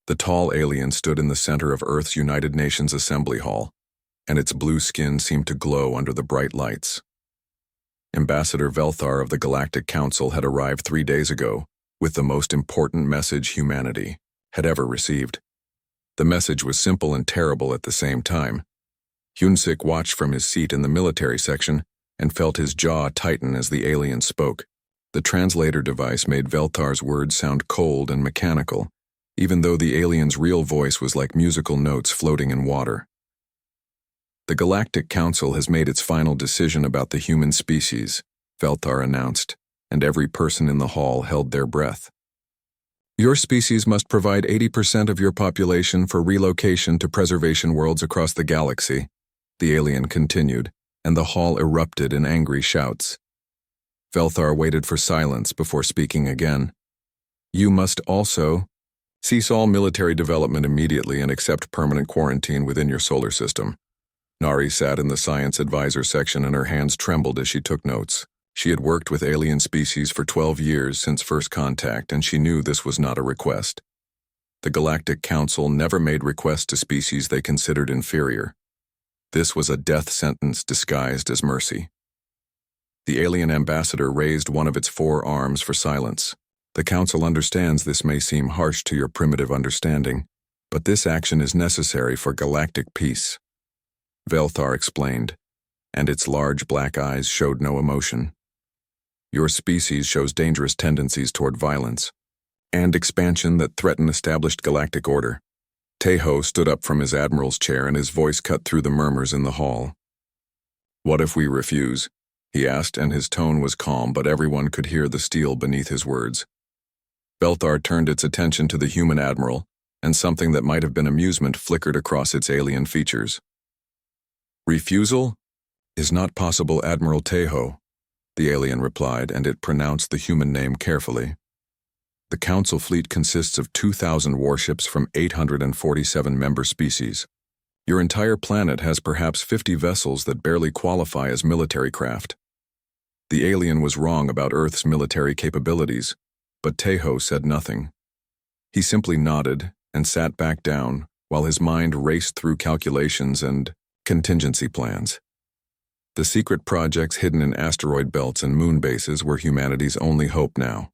The tall alien stood in the center of Earth's United Nations Assembly Hall, and its blue skin seemed to glow under the bright lights. Ambassador Velthar of the Galactic Council had arrived 3 days ago with the most important message humanity had ever received. The message was simple and terrible at the same time. Hyunsik watched from his seat in the military section and felt his jaw tighten as the alien spoke. The translator device made Velthar's words sound cold and mechanical, even though the alien's real voice was like musical notes floating in water. The Galactic Council has made its final decision about the human species, Velthar announced, and every person in the hall held their breath. Your species must provide 80% of your population for relocation to preservation worlds across the galaxy, the alien continued, and the hall erupted in angry shouts. Velthar waited for silence before speaking again. You must also cease all military development immediately and accept permanent quarantine within your solar system. Nari sat in the science advisor section and her hands trembled as she took notes. She had worked with alien species for 12 years since first contact, and she knew this was not a request. The Galactic Council never made requests to species they considered inferior. This was a death sentence disguised as mercy. The alien ambassador raised one of its 4 arms for silence. The Council understands this may seem harsh to your primitive understanding, but this action is necessary for galactic peace. Velthar explained, and its large black eyes showed no emotion. Your species shows dangerous tendencies toward violence and expansion that threaten established galactic order. Teho stood up from his admiral's chair and his voice cut through the murmurs in the hall. What if we refuse? He asked, and his tone was calm, but everyone could hear the steel beneath his words. Velthar turned its attention to the human admiral, and something that might have been amusement flickered across its alien features. Refusal is not possible, Admiral Teho, the alien replied, and it pronounced the human name carefully. The Council fleet consists of 2,000 warships from 847 member species. Your entire planet has perhaps 50 vessels that barely qualify as military craft. The alien was wrong about Earth's military capabilities, but Teho said nothing. He simply nodded and sat back down while his mind raced through calculations and contingency plans. The secret projects hidden in asteroid belts and moon bases were humanity's only hope now.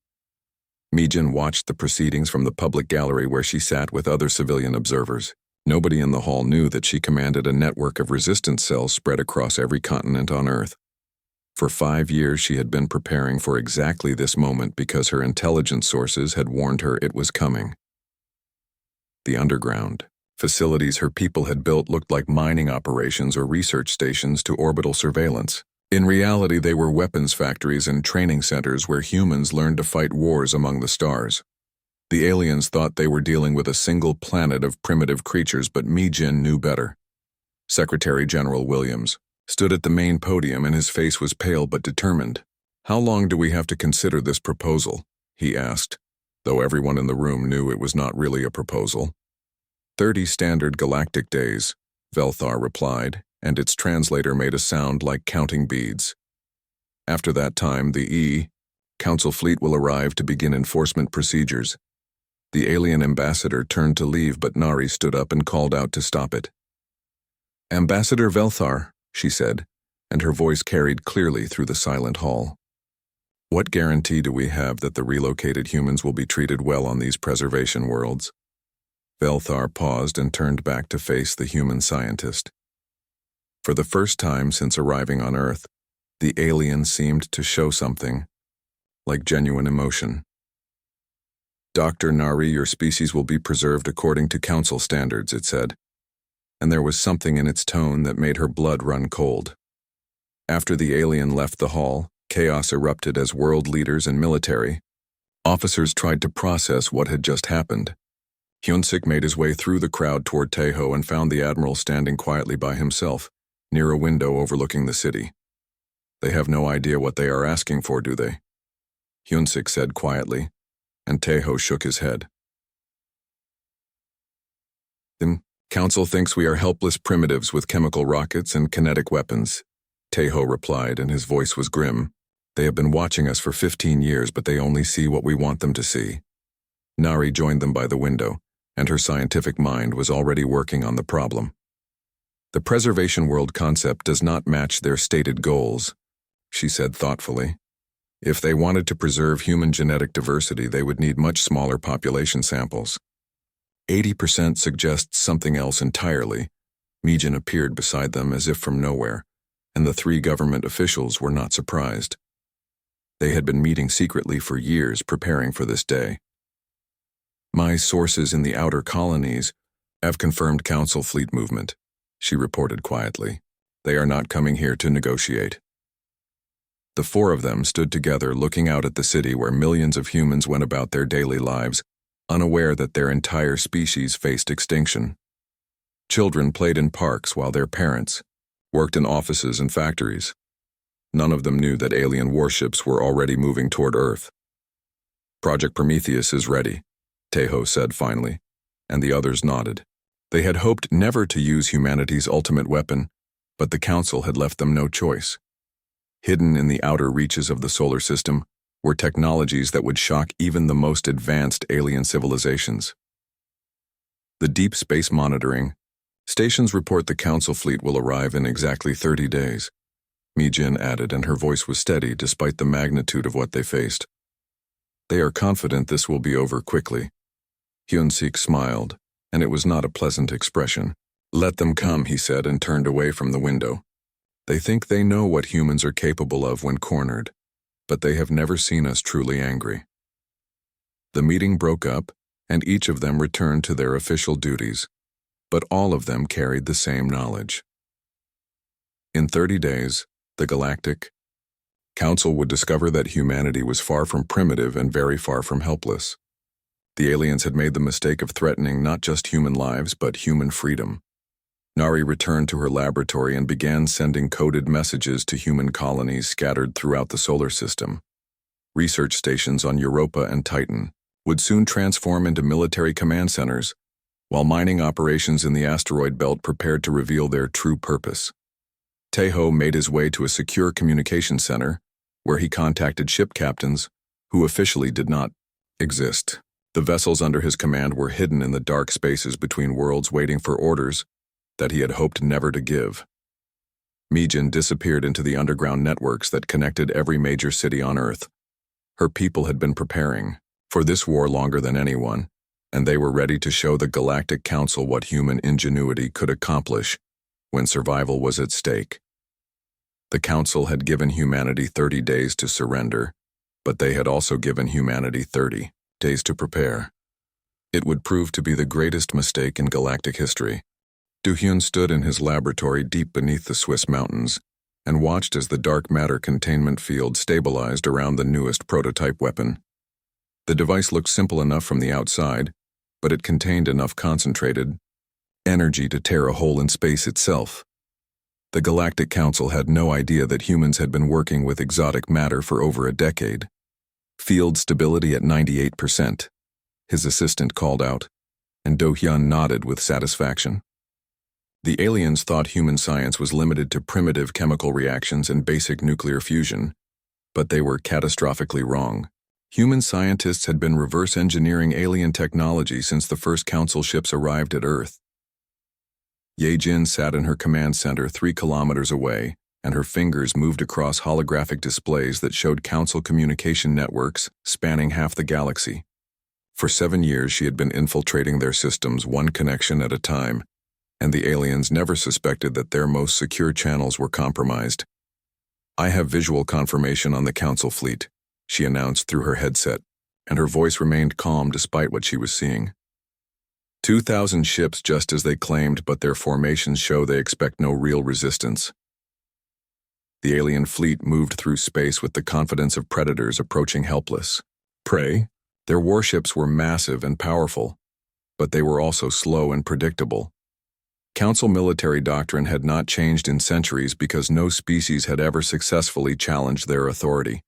Mijin watched the proceedings from the public gallery where she sat with other civilian observers. Nobody in the hall knew that she commanded a network of resistance cells spread across every continent on Earth. For 5 years she had been preparing for exactly this moment because her intelligence sources had warned her it was coming. The underground facilities her people had built looked like mining operations or research stations to orbital surveillance. In reality, they were weapons factories and training centers where humans learned to fight wars among the stars. The aliens thought they were dealing with a single planet of primitive creatures, but Mijin knew better. Secretary General Williams stood at the main podium and his face was pale but determined. How long do we have to consider this proposal? He asked, though everyone in the room knew it was not really a proposal. 30 standard galactic days, Velthar replied, and its translator made a sound like counting beads. After that time, the Council fleet will arrive to begin enforcement procedures. The alien ambassador turned to leave, but Nari stood up and called out to stop it. Ambassador Velthar, she said, and her voice carried clearly through the silent hall. What guarantee do we have that the relocated humans will be treated well on these preservation worlds? Velthar paused and turned back to face the human scientist. For the first time since arriving on Earth, the alien seemed to show something, like genuine emotion. Dr. Nari, your species will be preserved according to Council standards, it said, and there was something in its tone that made her blood run cold. After the alien left the hall, chaos erupted as world leaders and military officers tried to process what had just happened. Hyunsik made his way through the crowd toward Teho and found the admiral standing quietly by himself, near a window overlooking the city. They have no idea what they are asking for, do they? Hyunsik said quietly, and Teho shook his head. The Council thinks we are helpless primitives with chemical rockets and kinetic weapons, Teho replied, and his voice was grim. They have been watching us for 15 years, but they only see what we want them to see. Nari joined them by the window, and her scientific mind was already working on the problem. The preservation world concept does not match their stated goals, she said thoughtfully. If they wanted to preserve human genetic diversity, they would need much smaller population samples. 80% suggests something else entirely. Mijin appeared beside them as if from nowhere, and the three government officials were not surprised. They had been meeting secretly for years, preparing for this day. My sources in the outer colonies have confirmed Council fleet movement, she reported quietly. They are not coming here to negotiate. The four of them stood together, looking out at the city where millions of humans went about their daily lives, unaware that their entire species faced extinction. Children played in parks while their parents worked in offices and factories. None of them knew that alien warships were already moving toward Earth. Project Prometheus is ready, Taeho said finally, and the others nodded. They had hoped never to use humanity's ultimate weapon, but the Council had left them no choice. Hidden in the outer reaches of the solar system were technologies that would shock even the most advanced alien civilizations. The Deep Space Monitoring stations report the Council fleet will arrive in exactly 30 days, Mijin added, and her voice was steady despite the magnitude of what they faced. They are confident this will be over quickly. Hyun-sik smiled, and it was not a pleasant expression. Let them come, he said, and turned away from the window. They think they know what humans are capable of when cornered, but they have never seen us truly angry. The meeting broke up, and each of them returned to their official duties, but all of them carried the same knowledge. In 30 days, the Galactic Council would discover that humanity was far from primitive and very far from helpless. The aliens had made the mistake of threatening not just human lives, but human freedom. Nari returned to her laboratory and began sending coded messages to human colonies scattered throughout the solar system. Research stations on Europa and Titan would soon transform into military command centers, while mining operations in the asteroid belt prepared to reveal their true purpose. Taeho made his way to a secure communication center, where he contacted ship captains, who officially did not exist. The vessels under his command were hidden in the dark spaces between worlds, waiting for orders that he had hoped never to give. Mijin disappeared into the underground networks that connected every major city on Earth. Her people had been preparing for this war longer than anyone, and they were ready to show the Galactic Council what human ingenuity could accomplish when survival was at stake. The Council had given humanity 30 days to surrender, but they had also given humanity 30 days to prepare. It would prove to be the greatest mistake in galactic history. Do-hyun stood in his laboratory deep beneath the Swiss mountains and watched as the dark matter containment field stabilized around the newest prototype weapon. The device looked simple enough from the outside, but it contained enough concentrated energy to tear a hole in space itself. The Galactic Council had no idea that humans had been working with exotic matter for over a decade. Field stability at 98%, his assistant called out, and Do-hyun nodded with satisfaction. The aliens thought human science was limited to primitive chemical reactions and basic nuclear fusion, but they were catastrophically wrong. Human scientists had been reverse engineering alien technology since the first Council ships arrived at Earth. Ye-jin sat in her command center 3 kilometers away, and her fingers moved across holographic displays that showed Council communication networks spanning half the galaxy. For 7 years she had been infiltrating their systems one connection at a time, and the aliens never suspected that their most secure channels were compromised. I have visual confirmation on the Council fleet, she announced through her headset, and her voice remained calm despite what she was seeing. 2,000 ships just as they claimed, but their formations show they expect no real resistance. The alien fleet moved through space with the confidence of predators approaching helpless prey. Their warships were massive and powerful, but they were also slow and predictable. Council military doctrine had not changed in centuries because no species had ever successfully challenged their authority.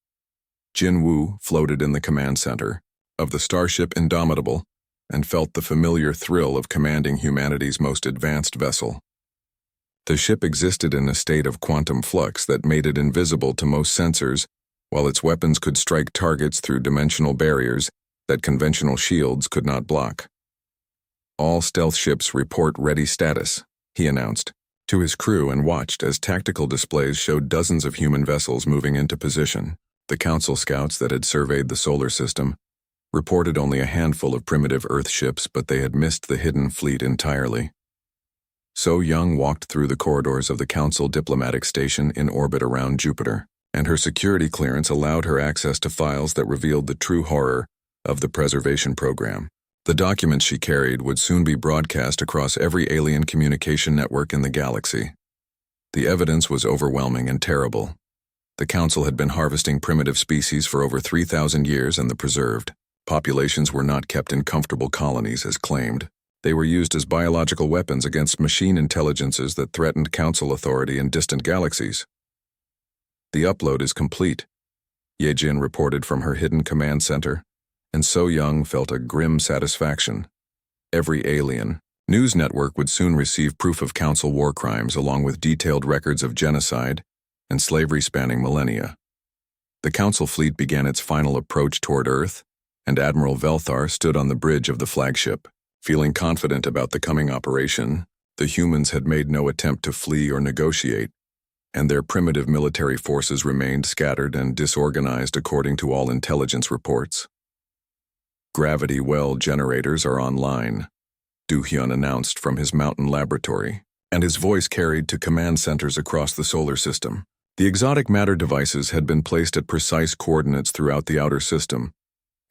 Jin Woo floated in the command center of the starship Indomitable and felt the familiar thrill of commanding humanity's most advanced vessel. The ship existed in a state of quantum flux that made it invisible to most sensors, while its weapons could strike targets through dimensional barriers that conventional shields could not block. All stealth ships report ready status, he announced to his crew and watched as tactical displays showed dozens of human vessels moving into position. The Council scouts that had surveyed the solar system reported only a handful of primitive Earth ships, but they had missed the hidden fleet entirely. So Young walked through the corridors of the Council diplomatic station in orbit around Jupiter, and her security clearance allowed her access to files that revealed the true horror of the preservation program. The documents she carried would soon be broadcast across every alien communication network in the galaxy. The evidence was overwhelming and terrible. The Council had been harvesting primitive species for over 3,000 years, and the preserved populations were not kept in comfortable colonies as claimed. They were used as biological weapons against machine intelligences that threatened Council authority in distant galaxies. The upload is complete, Ye-Jin reported from her hidden command center, and So Young felt a grim satisfaction. Every alien news network would soon receive proof of Council war crimes along with detailed records of genocide and slavery spanning millennia. The Council fleet began its final approach toward Earth, and Admiral Velthar stood on the bridge of the flagship. Feeling confident about the coming operation, the humans had made no attempt to flee or negotiate, and their primitive military forces remained scattered and disorganized according to all intelligence reports. Gravity well generators are online, Do-hyun announced from his mountain laboratory, and his voice carried to command centers across the solar system. The exotic matter devices had been placed at precise coordinates throughout the outer system,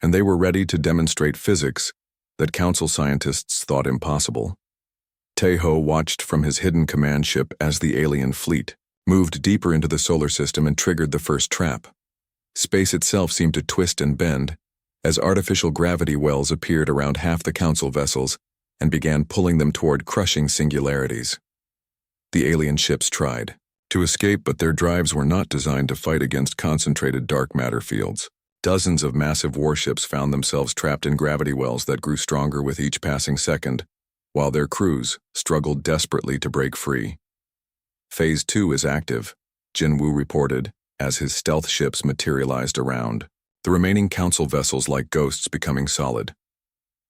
and they were ready to demonstrate physics that Council scientists thought impossible. Taeho watched from his hidden command ship as the alien fleet moved deeper into the solar system and triggered the first trap. Space itself seemed to twist and bend as artificial gravity wells appeared around half the Council vessels and began pulling them toward crushing singularities. The alien ships tried to escape, but their drives were not designed to fight against concentrated dark matter fields. Dozens of massive warships found themselves trapped in gravity wells that grew stronger with each passing second, while their crews struggled desperately to break free. Phase 2 is active, Jinwoo reported, as his stealth ships materialized around, the remaining Council vessels like ghosts becoming solid.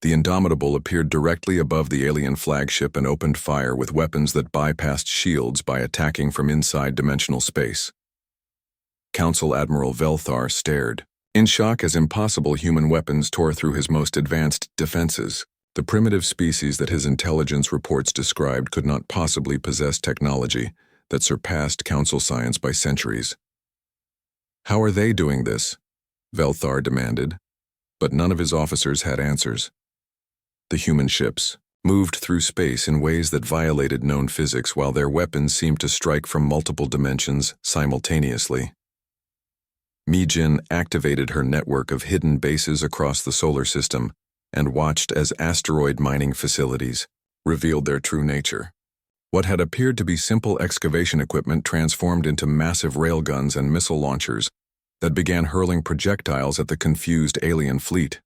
The Indomitable appeared directly above the alien flagship and opened fire with weapons that bypassed shields by attacking from inside dimensional space. Council Admiral Velthar stared, in shock as impossible human weapons tore through his most advanced defenses. The primitive species that his intelligence reports described could not possibly possess technology that surpassed Council science by centuries. How are they doing this? Velthar demanded, but none of his officers had answers. The human ships moved through space in ways that violated known physics, while their weapons seemed to strike from multiple dimensions simultaneously. Mi-Jin activated her network of hidden bases across the solar system and watched as asteroid mining facilities revealed their true nature. What had appeared to be simple excavation equipment transformed into massive railguns and missile launchers that began hurling projectiles at the confused alien fleet.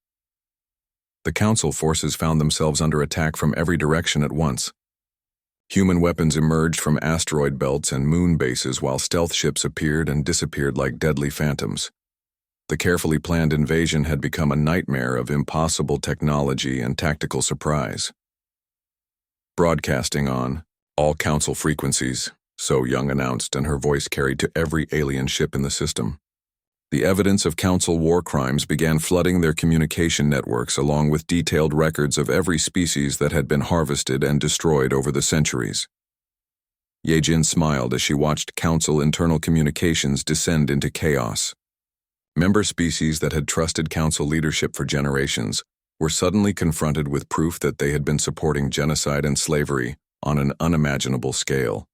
The Council forces found themselves under attack from every direction at once. Human weapons emerged from asteroid belts and moon bases, while stealth ships appeared and disappeared like deadly phantoms. The carefully planned invasion had become a nightmare of impossible technology and tactical surprise. Broadcasting on all Council frequencies, So Young announced, and her voice carried to every alien ship in the system. The evidence of Council war crimes began flooding their communication networks, along with detailed records of every species that had been harvested and destroyed over the centuries. Ye-Jin smiled as she watched Council internal communications descend into chaos. Member species that had trusted Council leadership for generations were suddenly confronted with proof that they had been supporting genocide and slavery on an unimaginable scale.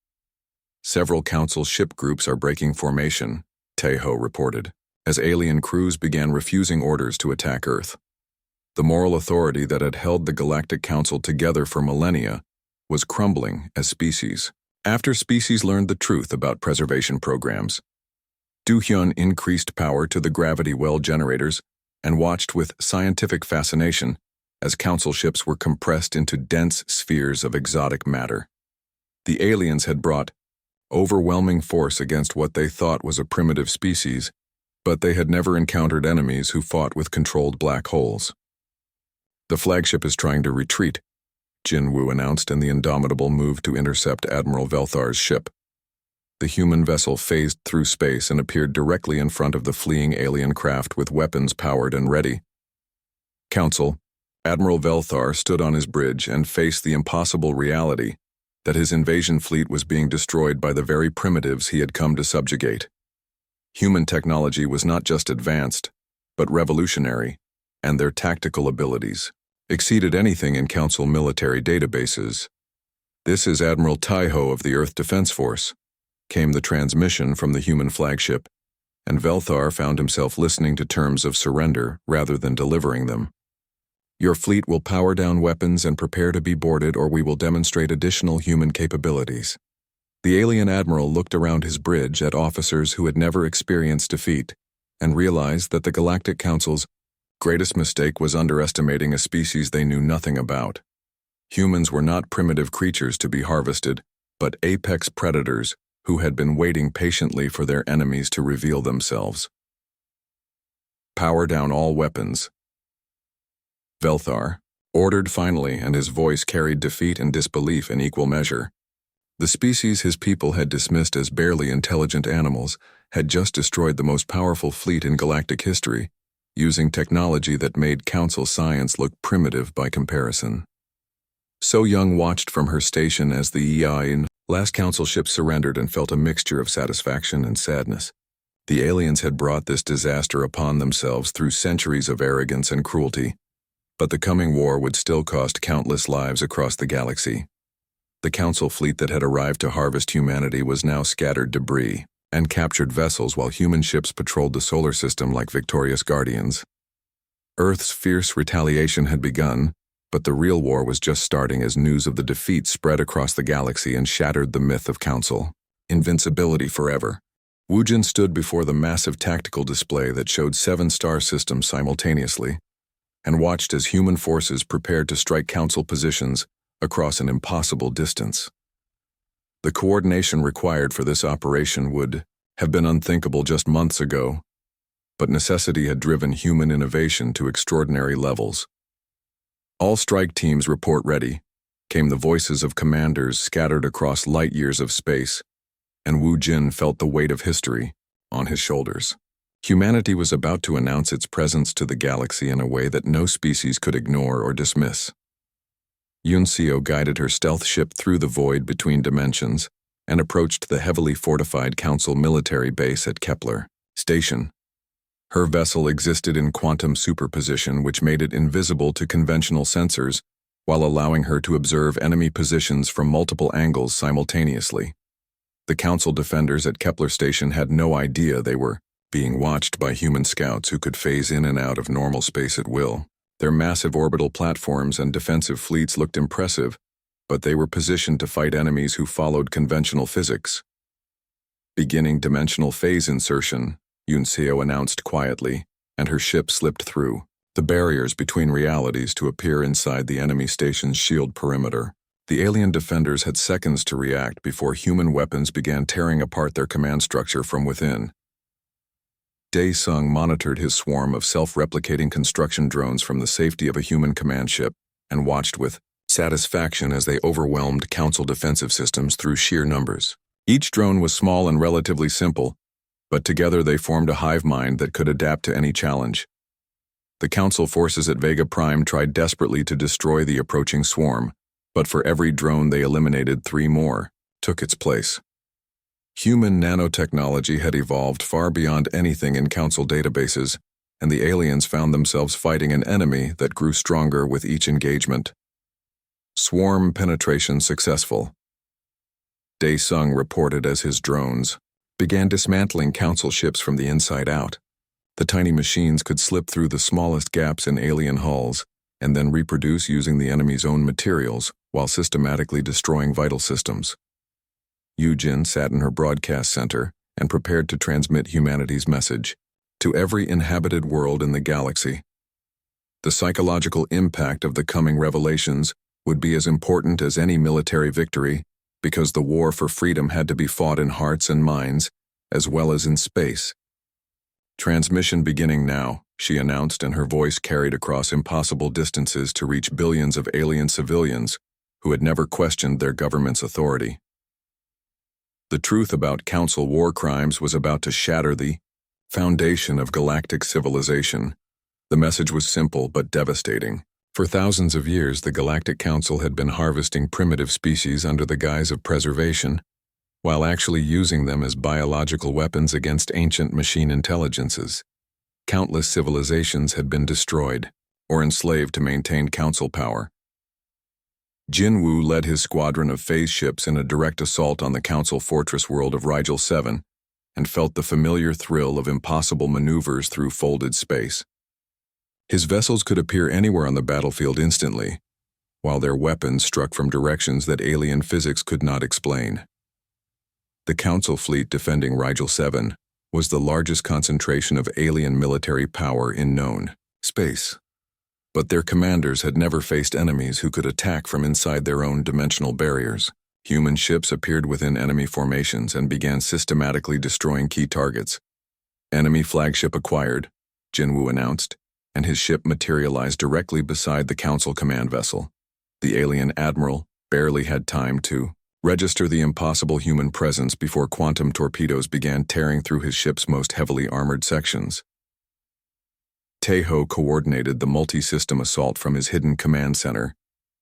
Several Council ship groups are breaking formation, Taeho reported, as alien crews began refusing orders to attack Earth. The moral authority that had held the Galactic Council together for millennia was crumbling as species. After species learned the truth about preservation programs, Do-hyun increased power to the gravity well generators and watched with scientific fascination as Council ships were compressed into dense spheres of exotic matter. The aliens had brought overwhelming force against what they thought was a primitive species, but they had never encountered enemies who fought with controlled black holes. The flagship is trying to retreat, Jinwoo announced, and the Indomitable moved to intercept Admiral Velthar's ship. The human vessel phased through space and appeared directly in front of the fleeing alien craft with weapons powered and ready. Council, Admiral Velthar stood on his bridge and faced the impossible reality that his invasion fleet was being destroyed by the very primitives he had come to subjugate. Human technology was not just advanced, but revolutionary, and their tactical abilities exceeded anything in Council military databases. "This is Admiral Taiho of the Earth Defense Force," came the transmission from the human flagship, and Velthar found himself listening to terms of surrender rather than delivering them. "Your fleet will power down weapons and prepare to be boarded, or we will demonstrate additional human capabilities." The alien admiral looked around his bridge at officers who had never experienced defeat and realized that the Galactic Council's greatest mistake was underestimating a species they knew nothing about. Humans were not primitive creatures to be harvested, but apex predators who had been waiting patiently for their enemies to reveal themselves. "Power down all weapons," Velthar ordered finally, and his voice carried defeat and disbelief in equal measure. The species his people had dismissed as barely intelligent animals had just destroyed the most powerful fleet in galactic history, using technology that made Council science look primitive by comparison. So Young watched from her station as the EI last Council ship surrendered and felt a mixture of satisfaction and sadness. The aliens had brought this disaster upon themselves through centuries of arrogance and cruelty, but the coming war would still cost countless lives across the galaxy. The Council fleet that had arrived to harvest humanity was now scattered debris and captured vessels, while human ships patrolled the solar system like victorious guardians. Earth's fierce retaliation had begun, but the real war was just starting as news of the defeat spread across the galaxy and shattered the myth of Council invincibility forever. Woojin stood before the massive tactical display that showed 7 star systems simultaneously and watched as human forces prepared to strike Council positions across an impossible distance. The coordination required for this operation would have been unthinkable just months ago, but necessity had driven human innovation to extraordinary levels. "All strike teams report ready," came the voices of commanders scattered across light years of space, and Wu Jin felt the weight of history on his shoulders. Humanity was about to announce its presence to the galaxy in a way that no species could ignore or dismiss. Yunseo guided her stealth ship through the void between dimensions and approached the heavily fortified Council military base at Kepler Station. Her vessel existed in quantum superposition, which made it invisible to conventional sensors while allowing her to observe enemy positions from multiple angles simultaneously. The Council defenders at Kepler Station had no idea they were being watched by human scouts who could phase in and out of normal space at will. Their massive orbital platforms and defensive fleets looked impressive, but they were positioned to fight enemies who followed conventional physics. "Beginning dimensional phase insertion," Yunseo announced quietly, and her ship slipped through the barriers between realities to appear inside the enemy station's shield perimeter. The alien defenders had seconds to react before human weapons began tearing apart their command structure from within. Dae-sung monitored his swarm of self-replicating construction drones from the safety of a human command ship and watched with satisfaction as they overwhelmed Council defensive systems through sheer numbers. Each drone was small and relatively simple, but together they formed a hive mind that could adapt to any challenge. The Council forces at Vega Prime tried desperately to destroy the approaching swarm, but for every drone they eliminated, 3 more took its place. Human nanotechnology had evolved far beyond anything in Council databases, and the aliens found themselves fighting an enemy that grew stronger with each engagement. Swarm penetration successful, Dae-sung reported as his drones began dismantling Council ships from the inside out. The tiny machines could slip through the smallest gaps in alien hulls and then reproduce using the enemy's own materials while systematically destroying vital systems. Yujin sat in her broadcast center and prepared to transmit humanity's message to every inhabited world in the galaxy. The psychological impact of the coming revelations would be as important as any military victory, because the war for freedom had to be fought in hearts and minds, as well as in space. "Transmission beginning now," she announced, and her voice carried across impossible distances to reach billions of alien civilians who had never questioned their government's authority. The truth about Council war crimes was about to shatter the foundation of galactic civilization. The message was simple but devastating. For thousands of years, the Galactic Council had been harvesting primitive species under the guise of preservation, while actually using them as biological weapons against ancient machine intelligences. Countless civilizations had been destroyed or enslaved to maintain Council power. Jinwoo led his squadron of phase ships in a direct assault on the Council fortress world of Rigel 7 and felt the familiar thrill of impossible maneuvers through folded space. His vessels could appear anywhere on the battlefield instantly, while their weapons struck from directions that alien physics could not explain. The Council fleet defending Rigel 7 was the largest concentration of alien military power in known space. But their commanders had never faced enemies who could attack from inside their own dimensional barriers. Human ships appeared within enemy formations and began systematically destroying key targets. Enemy flagship acquired, Jinwoo announced, and his ship materialized directly beside the Council command vessel. The alien admiral barely had time to register the impossible human presence before quantum torpedoes began tearing through his ship's most heavily armored sections. Taeho coordinated the multi-system assault from his hidden command center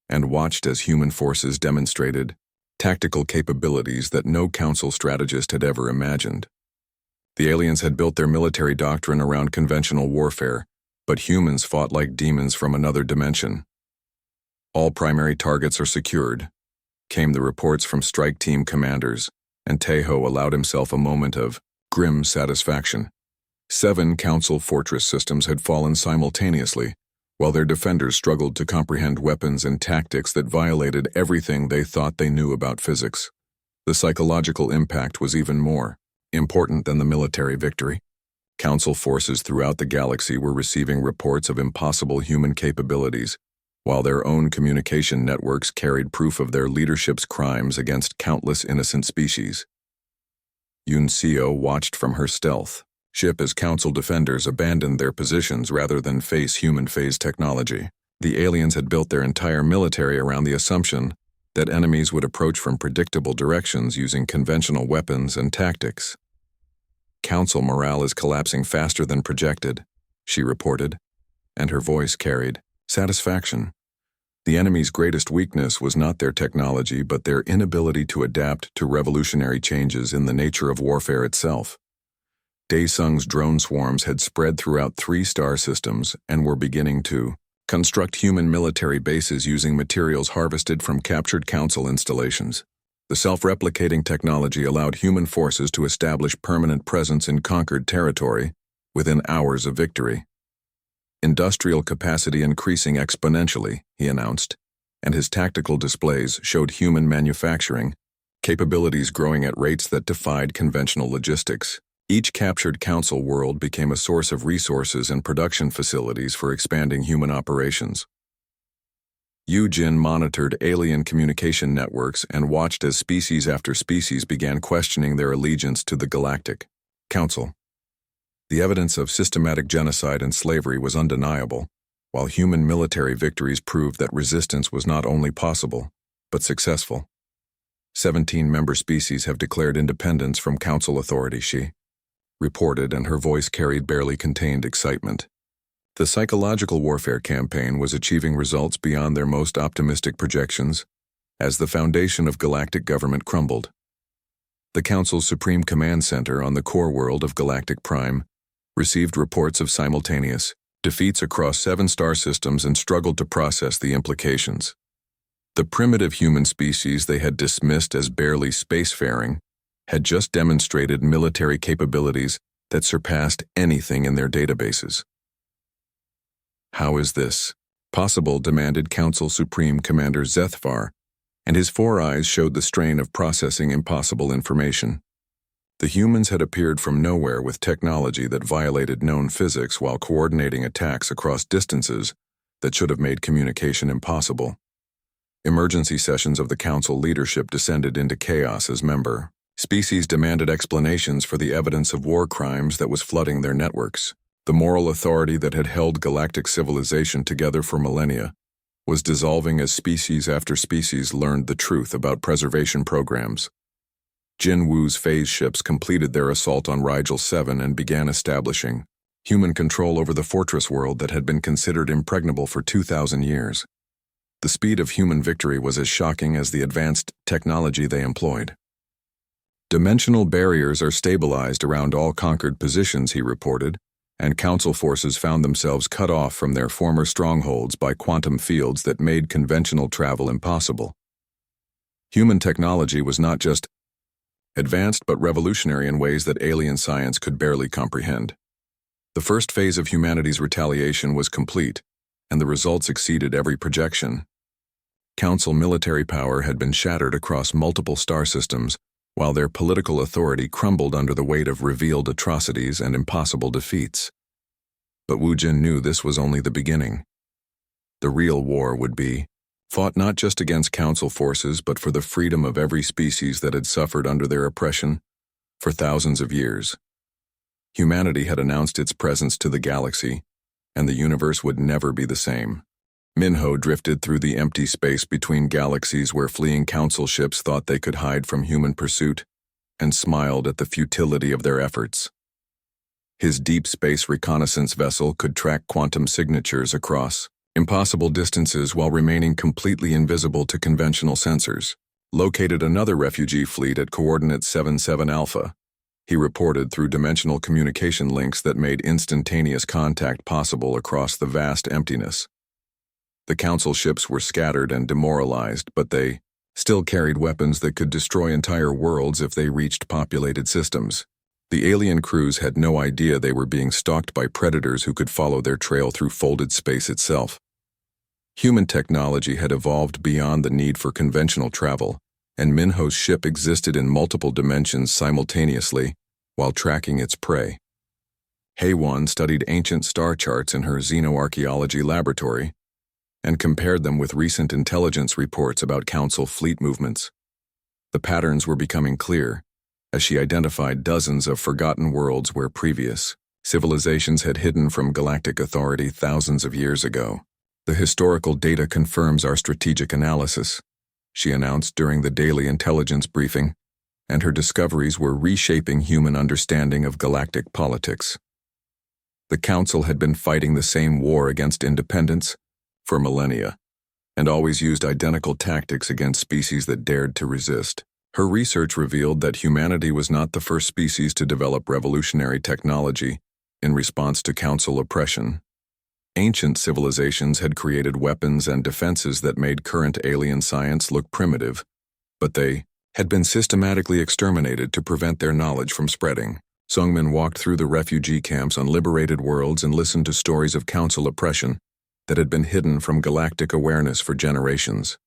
and watched as human forces demonstrated tactical capabilities that no Council strategist had ever imagined. The aliens had built their military doctrine around conventional warfare, but humans fought like demons from another dimension. All primary targets are secured, came the reports from strike team commanders, and Taeho allowed himself a moment of grim satisfaction. 7 Council fortress systems had fallen simultaneously, while their defenders struggled to comprehend weapons and tactics that violated everything they thought they knew about physics. The psychological impact was even more important than the military victory. Council forces throughout the galaxy were receiving reports of impossible human capabilities, while their own communication networks carried proof of their leadership's crimes against countless innocent species. Yoon Seo watched from her stealth ship as Council defenders abandoned their positions rather than face human phase technology. The aliens had built their entire military around the assumption that enemies would approach from predictable directions using conventional weapons and tactics. Council morale is collapsing faster than projected, she reported, and her voice carried satisfaction. The enemy's greatest weakness was not their technology but their inability to adapt to revolutionary changes in the nature of warfare itself. Daesung's drone swarms had spread throughout 3 star systems and were beginning to construct human military bases using materials harvested from captured Council installations. The self-replicating technology allowed human forces to establish permanent presence in conquered territory within hours of victory. Industrial capacity increasing exponentially, he announced, and his tactical displays showed human manufacturing capabilities growing at rates that defied conventional logistics. Each captured Council world became a source of resources and production facilities for expanding human operations. Yu Jin monitored alien communication networks and watched as species after species began questioning their allegiance to the Galactic Council. The evidence of systematic genocide and slavery was undeniable, while human military victories proved that resistance was not only possible, but successful. 17 member species have declared independence from Council authority, she reported, and her voice carried barely contained excitement. The psychological warfare campaign was achieving results beyond their most optimistic projections as the foundation of galactic government crumbled. The Council's Supreme Command Center on the core world of HFY received reports of simultaneous defeats across 7 star systems and struggled to process the implications. The primitive human species they had dismissed as barely spacefaring had just demonstrated military capabilities that surpassed anything in their databases. How is this possible? Demanded Council Supreme Commander Zethvar, and his 4 eyes showed the strain of processing impossible information. The humans had appeared from nowhere with technology that violated known physics while coordinating attacks across distances that should have made communication impossible. Emergency sessions of the Council leadership descended into chaos as member species demanded explanations for the evidence of war crimes that was flooding their networks. The moral authority that had held galactic civilization together for millennia was dissolving as species after species learned the truth about preservation programs. Jin Wu's phase ships completed their assault on Rigel 7 and began establishing human control over the fortress world that had been considered impregnable for 2,000 years. The speed of human victory was as shocking as the advanced technology they employed. Dimensional barriers are stabilized around all conquered positions, he reported, and Council forces found themselves cut off from their former strongholds by quantum fields that made conventional travel impossible. Human technology was not just advanced but revolutionary in ways that alien science could barely comprehend. The first phase of humanity's retaliation was complete, and the results exceeded every projection. Council military power had been shattered across multiple star systems, while their political authority crumbled under the weight of revealed atrocities and impossible defeats. But Wu Jin knew this was only the beginning. The real war would be fought not just against Council forces but for the freedom of every species that had suffered under their oppression for thousands of years. Humanity had announced its presence to the galaxy, and the universe would never be the same. Minho drifted through the empty space between galaxies where fleeing Council ships thought they could hide from human pursuit, and smiled at the futility of their efforts. His deep space reconnaissance vessel could track quantum signatures across impossible distances while remaining completely invisible to conventional sensors. Located another refugee fleet at coordinate 77 Alpha. He reported through dimensional communication links that made instantaneous contact possible across the vast emptiness. The Council ships were scattered and demoralized, but they still carried weapons that could destroy entire worlds if they reached populated systems. The alien crews had no idea they were being stalked by predators who could follow their trail through folded space itself. Human technology had evolved beyond the need for conventional travel, and Minho's ship existed in multiple dimensions simultaneously while tracking its prey. Hei-Wan studied ancient star charts in her xenoarchaeology laboratory and compared them with recent intelligence reports about Council fleet movements. The patterns were becoming clear as she identified dozens of forgotten worlds where previous civilizations had hidden from galactic authority thousands of years ago. The historical data confirms our strategic analysis, she announced during the daily intelligence briefing, and her discoveries were reshaping human understanding of galactic politics. The Council had been fighting the same war against independence for millennia, and always used identical tactics against species that dared to resist. Her research revealed that humanity was not the first species to develop revolutionary technology in response to Council oppression. Ancient civilizations had created weapons and defenses that made current alien science look primitive, but they had been systematically exterminated to prevent their knowledge from spreading. Sungmin walked through the refugee camps on liberated worlds and listened to stories of Council oppression that had been hidden from galactic awareness for generations.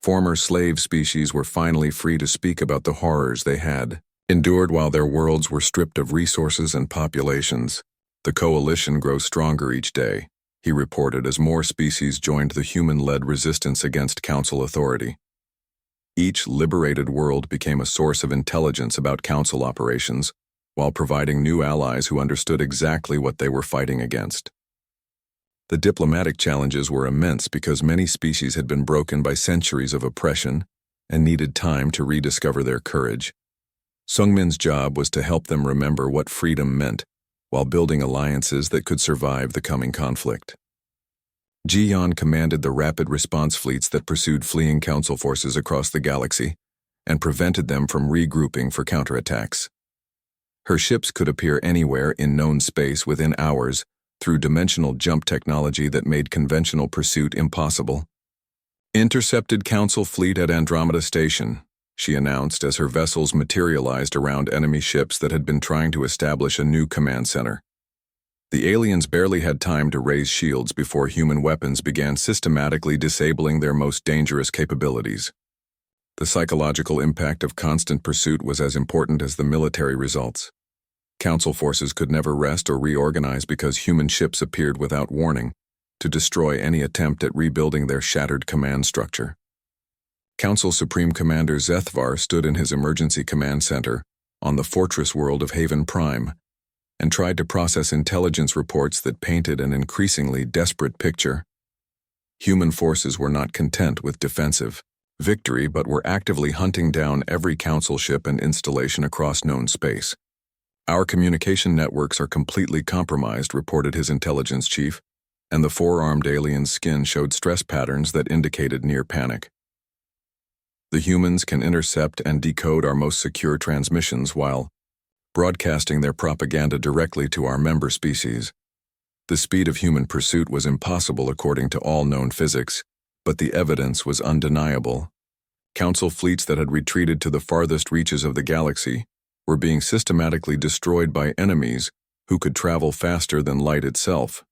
Former slave species were finally free to speak about the horrors they had endured while their worlds were stripped of resources and populations. The coalition grows stronger each day, he reported as more species joined the human-led resistance against Council authority. Each liberated world became a source of intelligence about Council operations, while providing new allies who understood exactly what they were fighting against. The diplomatic challenges were immense because many species had been broken by centuries of oppression and needed time to rediscover their courage. Sungmin's job was to help them remember what freedom meant, while building alliances that could survive the coming conflict. Ji-Yan commanded the rapid response fleets that pursued fleeing Council forces across the galaxy and prevented them from regrouping for counterattacks. Her ships could appear anywhere in known space within hours through dimensional jump technology that made conventional pursuit impossible. Intercepted Council fleet at Andromeda Station, she announced as her vessels materialized around enemy ships that had been trying to establish a new command center. The aliens barely had time to raise shields before human weapons began systematically disabling their most dangerous capabilities. The psychological impact of constant pursuit was as important as the military results. Council forces could never rest or reorganize because human ships appeared without warning to destroy any attempt at rebuilding their shattered command structure. Council Supreme Commander Zethvar stood in his emergency command center on the fortress world of HFY and tried to process intelligence reports that painted an increasingly desperate picture. Human forces were not content with defensive victory but were actively hunting down every council ship and installation across known space. "Our communication networks are completely compromised," reported his intelligence chief, and the four-armed alien's skin showed stress patterns that indicated near panic. "The humans can intercept and decode our most secure transmissions while broadcasting their propaganda directly to our member species. The speed of human pursuit was impossible according to all known physics, but the evidence was undeniable. Council fleets that had retreated to the farthest reaches of the galaxy were being systematically destroyed by enemies who could travel faster than light itself.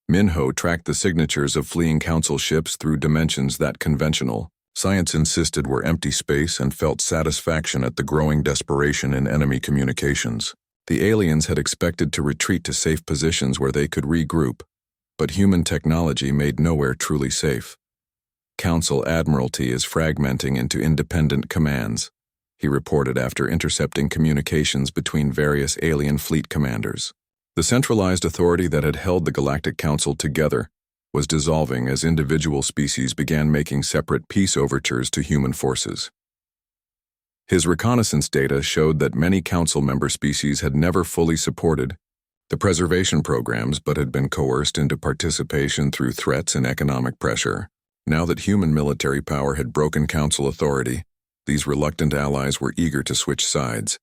Minho tracked the signatures of fleeing council ships through dimensions that conventional science insisted were empty space and felt satisfaction at the growing desperation in enemy communications. The aliens had expected to retreat to safe positions where they could regroup, but human technology made nowhere truly safe. "Council Admiralty is fragmenting into independent commands," he reported after intercepting communications between various alien fleet commanders. The centralized authority that had held the Galactic Council together was dissolving as individual species began making separate peace overtures to human forces. His reconnaissance data showed that many Council member species had never fully supported the preservation programs but had been coerced into participation through threats and economic pressure. Now that human military power had broken Council authority, these reluctant allies were eager to switch sides.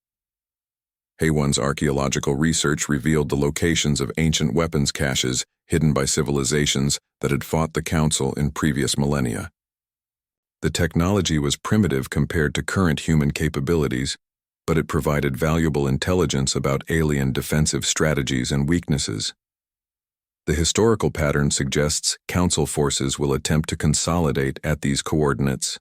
Haywan's archaeological research revealed the locations of ancient weapons caches hidden by civilizations that had fought the Council in previous millennia. The technology was primitive compared to current human capabilities, but it provided valuable intelligence about alien defensive strategies and weaknesses. The historical pattern suggests Council forces will attempt to consolidate at these coordinates,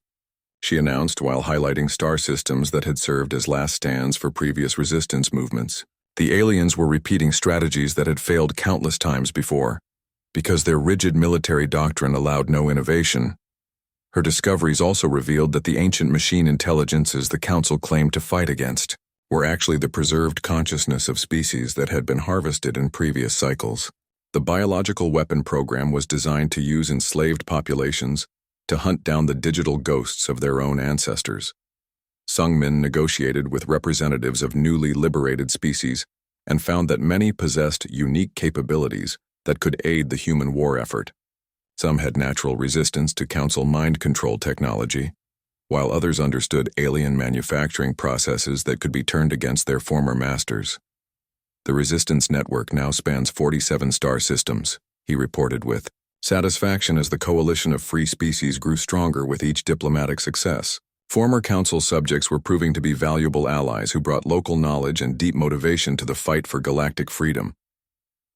she announced while highlighting star systems that had served as last stands for previous resistance movements. The aliens were repeating strategies that had failed countless times before, because their rigid military doctrine allowed no innovation. Her discoveries also revealed that the ancient machine intelligences the Council claimed to fight against were actually the preserved consciousness of species that had been harvested in previous cycles. The biological weapon program was designed to use enslaved populations to hunt down the digital ghosts of their own ancestors. Sungmin negotiated with representatives of newly liberated species and found that many possessed unique capabilities that could aid the human war effort. Some had natural resistance to Council mind control technology, while others understood alien manufacturing processes that could be turned against their former masters. "The resistance network now spans 47 star systems," he reported with satisfaction as the coalition of free species grew stronger with each diplomatic success. Former Council subjects were proving to be valuable allies who brought local knowledge and deep motivation to the fight for galactic freedom.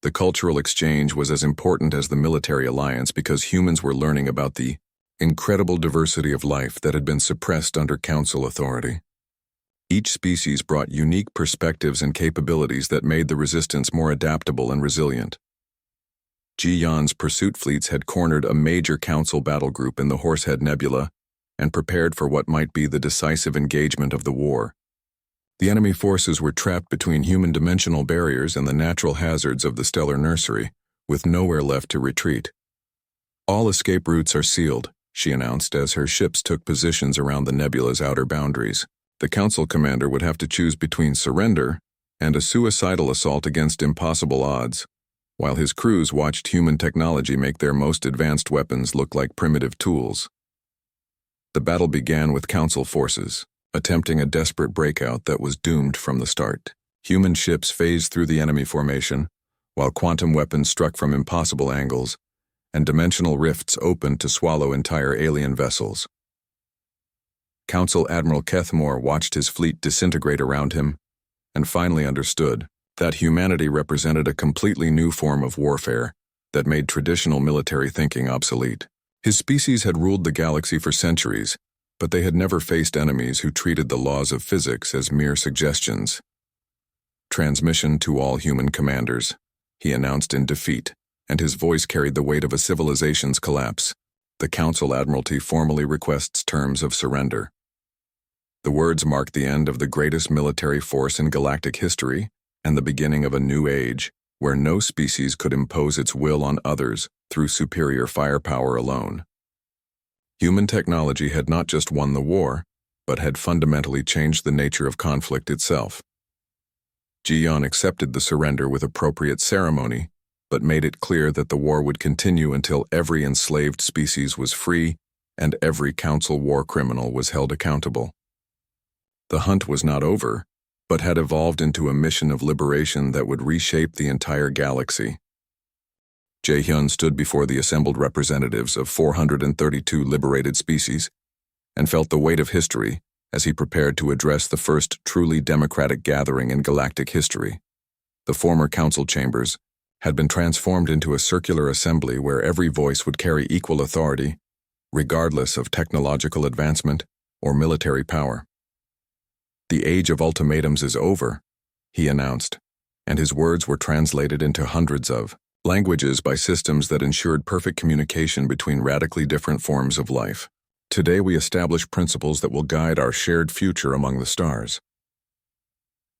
The cultural exchange was as important as the military alliance because humans were learning about the incredible diversity of life that had been suppressed under Council authority. Each species brought unique perspectives and capabilities that made the resistance more adaptable and resilient. Ji Yan's pursuit fleets had cornered a major Council battle group in the Horsehead Nebula and prepared for what might be the decisive engagement of the war. The enemy forces were trapped between human dimensional barriers and the natural hazards of the stellar nursery, with nowhere left to retreat. "All escape routes are sealed," she announced as her ships took positions around the nebula's outer boundaries. The Council commander would have to choose between surrender and a suicidal assault against impossible odds, while his crews watched human technology make their most advanced weapons look like primitive tools. The battle began with Council forces attempting a desperate breakout that was doomed from the start. Human ships phased through the enemy formation, while quantum weapons struck from impossible angles, and dimensional rifts opened to swallow entire alien vessels. Council Admiral Kethmore watched his fleet disintegrate around him, and finally understood that humanity represented a completely new form of warfare that made traditional military thinking obsolete. His species had ruled the galaxy for centuries, but they had never faced enemies who treated the laws of physics as mere suggestions. "Transmission to all human commanders," he announced in defeat, and his voice carried the weight of a civilization's collapse. "The Council Admiralty formally requests terms of surrender." The words marked the end of the greatest military force in galactic history and the beginning of a new age, where no species could impose its will on others through superior firepower alone. Human technology had not just won the war, but had fundamentally changed the nature of conflict itself. Jiyan accepted the surrender with appropriate ceremony, but made it clear that the war would continue until every enslaved species was free and every council war criminal was held accountable. The hunt was not over, but had evolved into a mission of liberation that would reshape the entire galaxy. Jae-hyun stood before the assembled representatives of 432 liberated species and felt the weight of history as he prepared to address the first truly democratic gathering in galactic history. The former council chambers had been transformed into a circular assembly where every voice would carry equal authority, regardless of technological advancement or military power. "The age of ultimatums is over," he announced, and his words were translated into hundreds of languages by systems that ensured perfect communication between radically different forms of life. "Today we establish principles that will guide our shared future among the stars."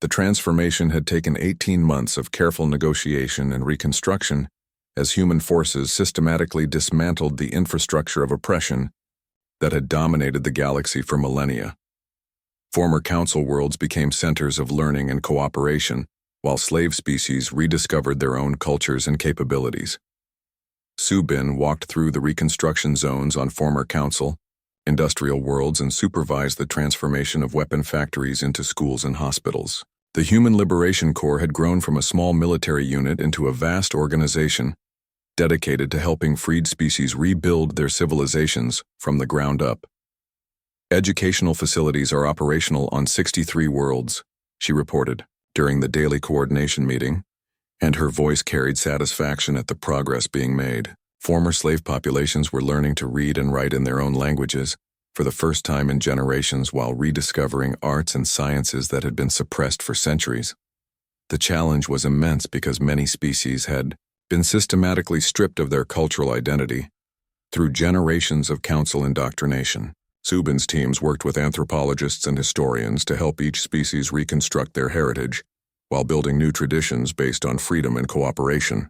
The transformation had taken 18 months of careful negotiation and reconstruction as human forces systematically dismantled the infrastructure of oppression that had dominated the galaxy for millennia. Former council worlds became centers of learning and cooperation, while slave species rediscovered their own cultures and capabilities. Subin walked through the reconstruction zones on former council, industrial worlds and supervised the transformation of weapon factories into schools and hospitals. The Human Liberation Corps had grown from a small military unit into a vast organization dedicated to helping freed species rebuild their civilizations from the ground up. "Educational facilities are operational on 63 worlds," she reported during the daily coordination meeting, and her voice carried satisfaction at the progress being made. Former slave populations were learning to read and write in their own languages for the first time in generations while rediscovering arts and sciences that had been suppressed for centuries. The challenge was immense because many species had been systematically stripped of their cultural identity through generations of council indoctrination. Subin's teams worked with anthropologists and historians to help each species reconstruct their heritage while building new traditions based on freedom and cooperation.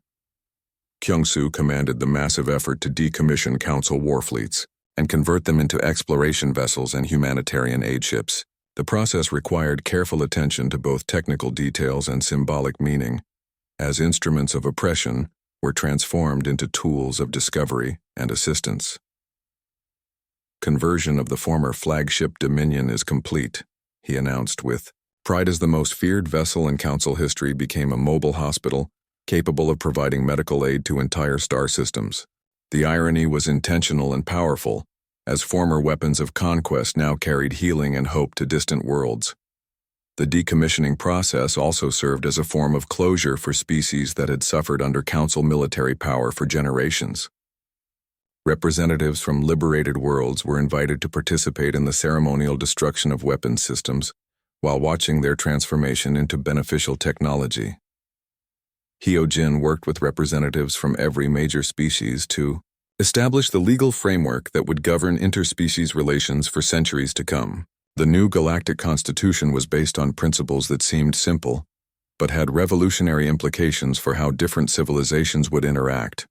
Kyung-soo commanded the massive effort to decommission council war fleets and convert them into exploration vessels and humanitarian aid ships. The process required careful attention to both technical details and symbolic meaning, as instruments of oppression were transformed into tools of discovery and assistance. "Conversion of the former flagship Dominion is complete," he announced with pride as the most feared vessel in council history became a mobile hospital capable of providing medical aid to entire star systems. The irony was intentional and powerful, as former weapons of conquest now carried healing and hope to distant worlds. The decommissioning process also served as a form of closure for species that had suffered under council military power for generations. Representatives from liberated worlds were invited to participate in the ceremonial destruction of weapons systems while watching their transformation into beneficial technology. Hyojin worked with representatives from every major species to establish the legal framework that would govern interspecies relations for centuries to come. The new galactic constitution was based on principles that seemed simple, but had revolutionary implications for how different civilizations would interact.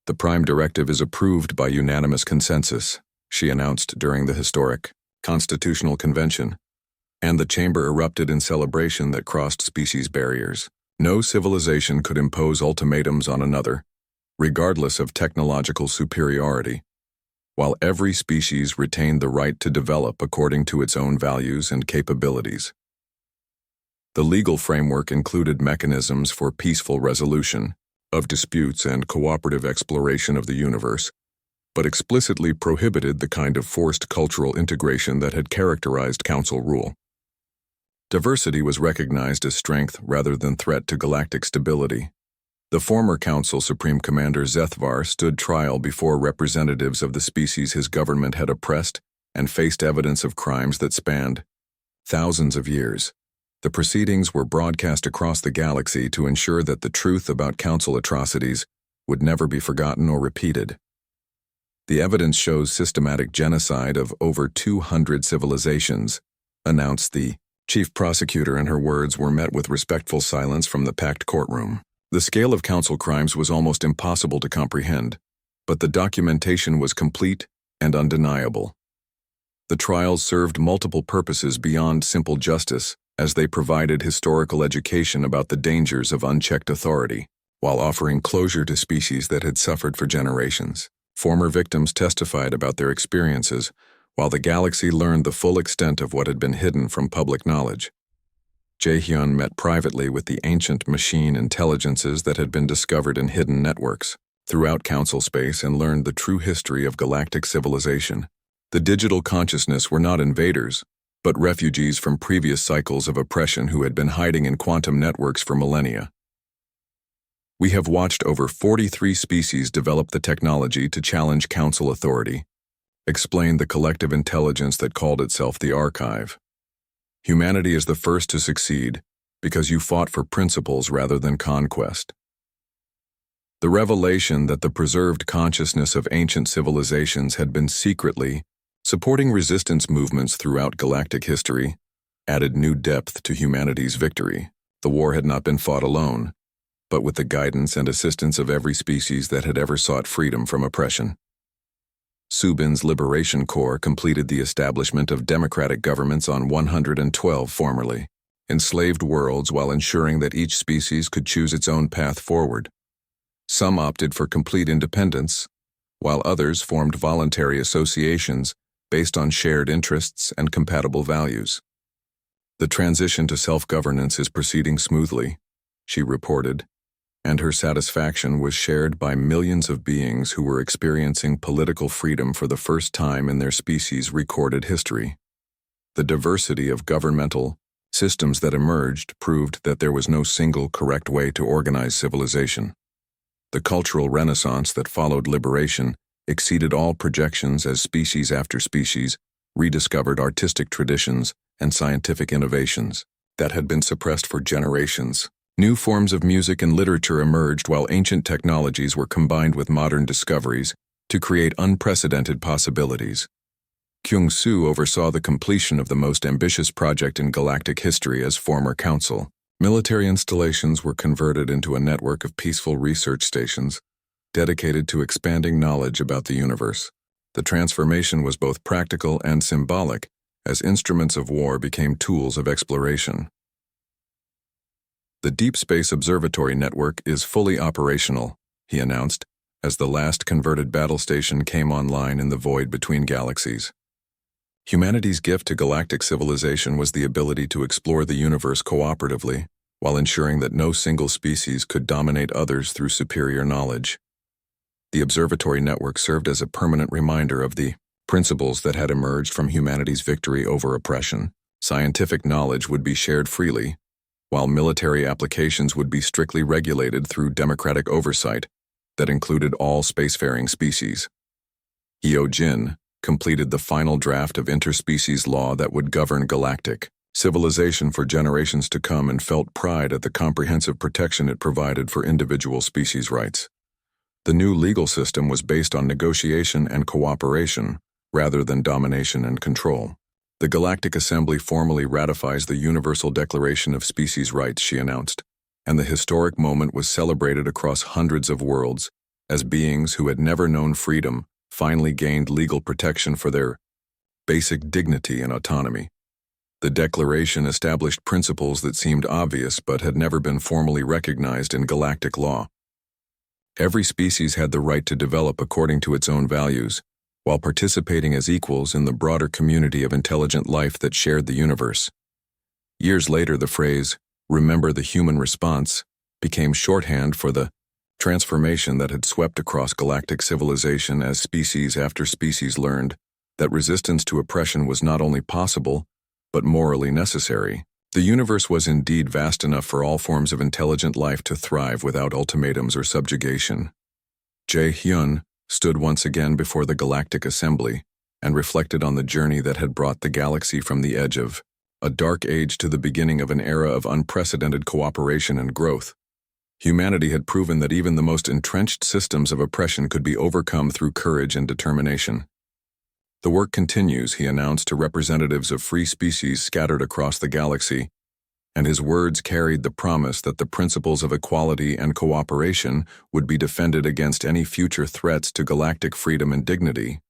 "The Prime Directive is approved by unanimous consensus," she announced during the historic Constitutional Convention, and the chamber erupted in celebration that crossed species barriers. No civilization could impose ultimatums on another, regardless of technological superiority, while every species retained the right to develop according to its own values and capabilities. The legal framework included mechanisms for peaceful resolution of disputes and cooperative exploration of the universe, but explicitly prohibited the kind of forced cultural integration that had characterized council rule. Diversity was recognized as strength rather than threat to galactic stability. The former Council Supreme Commander Zethvar stood trial before representatives of the species his government had oppressed and faced evidence of crimes that spanned thousands of years. The proceedings were broadcast across the galaxy to ensure that the truth about council atrocities would never be forgotten or repeated. The evidence shows systematic genocide of over 200 civilizations, announced the chief prosecutor, and her words were met with respectful silence from the packed courtroom. The scale of council crimes was almost impossible to comprehend, but the documentation was complete and undeniable. The trials served multiple purposes beyond simple justice, as they provided historical education about the dangers of unchecked authority, while offering closure to species that had suffered for generations. Former victims testified about their experiences, while the galaxy learned the full extent of what had been hidden from public knowledge. Jae-hyun met privately with the ancient machine intelligences that had been discovered in hidden networks throughout council space and learned the true history of galactic civilization. The digital consciousness were not invaders, but refugees from previous cycles of oppression who had been hiding in quantum networks for millennia. We have watched over 43 species develop the technology to challenge council authority, explained the collective intelligence that called itself the Archive. Humanity is the first to succeed because you fought for principles rather than conquest. The revelation that the preserved consciousness of ancient civilizations had been secretly supporting resistance movements throughout galactic history added new depth to humanity's victory. The war had not been fought alone, but with the guidance and assistance of every species that had ever sought freedom from oppression. Subin's Liberation Corps completed the establishment of democratic governments on 112 formerly enslaved worlds while ensuring that each species could choose its own path forward. Some opted for complete independence, while others formed voluntary associations based on shared interests and compatible values. The transition to self-governance is proceeding smoothly, she reported, and her satisfaction was shared by millions of beings who were experiencing political freedom for the first time in their species' recorded history. The diversity of governmental systems that emerged proved that there was no single correct way to organize civilization. The cultural renaissance that followed liberation exceeded all projections as species after species rediscovered artistic traditions and scientific innovations that had been suppressed for generations. New forms of music and literature emerged while ancient technologies were combined with modern discoveries to create unprecedented possibilities. Kyung-soo oversaw the completion of the most ambitious project in galactic history as former council. Military installations were converted into a network of peaceful research stations dedicated to expanding knowledge about the universe. The transformation was both practical and symbolic, as instruments of war became tools of exploration. The Deep Space Observatory Network is fully operational, he announced, as the last converted battle station came online in the void between galaxies. Humanity's gift to galactic civilization was the ability to explore the universe cooperatively, while ensuring that no single species could dominate others through superior knowledge. The observatory network served as a permanent reminder of the principles that had emerged from humanity's victory over oppression. Scientific knowledge would be shared freely, while military applications would be strictly regulated through democratic oversight that included all spacefaring species. Hyo-jin completed the final draft of interspecies law that would govern galactic civilization for generations to come and felt pride at the comprehensive protection it provided for individual species rights. The new legal system was based on negotiation and cooperation rather than domination and control. The Galactic Assembly formally ratifies the Universal Declaration of Species Rights, she announced, and the historic moment was celebrated across hundreds of worlds as beings who had never known freedom finally gained legal protection for their basic dignity and autonomy. The declaration established principles that seemed obvious but had never been formally recognized in galactic law. Every species had the right to develop according to its own values, while participating as equals in the broader community of intelligent life that shared the universe. Years later, the phrase, "Remember the human response," became shorthand for the transformation that had swept across galactic civilization as species after species learned that resistance to oppression was not only possible, but morally necessary. The universe was indeed vast enough for all forms of intelligent life to thrive without ultimatums or subjugation. Jae-hyun stood once again before the Galactic Assembly and reflected on the journey that had brought the galaxy from the edge of a dark age to the beginning of an era of unprecedented cooperation and growth. Humanity had proven that even the most entrenched systems of oppression could be overcome through courage and determination. The work continues, he announced to representatives of free species scattered across the galaxy, and his words carried the promise that the principles of equality and cooperation would be defended against any future threats to galactic freedom and dignity.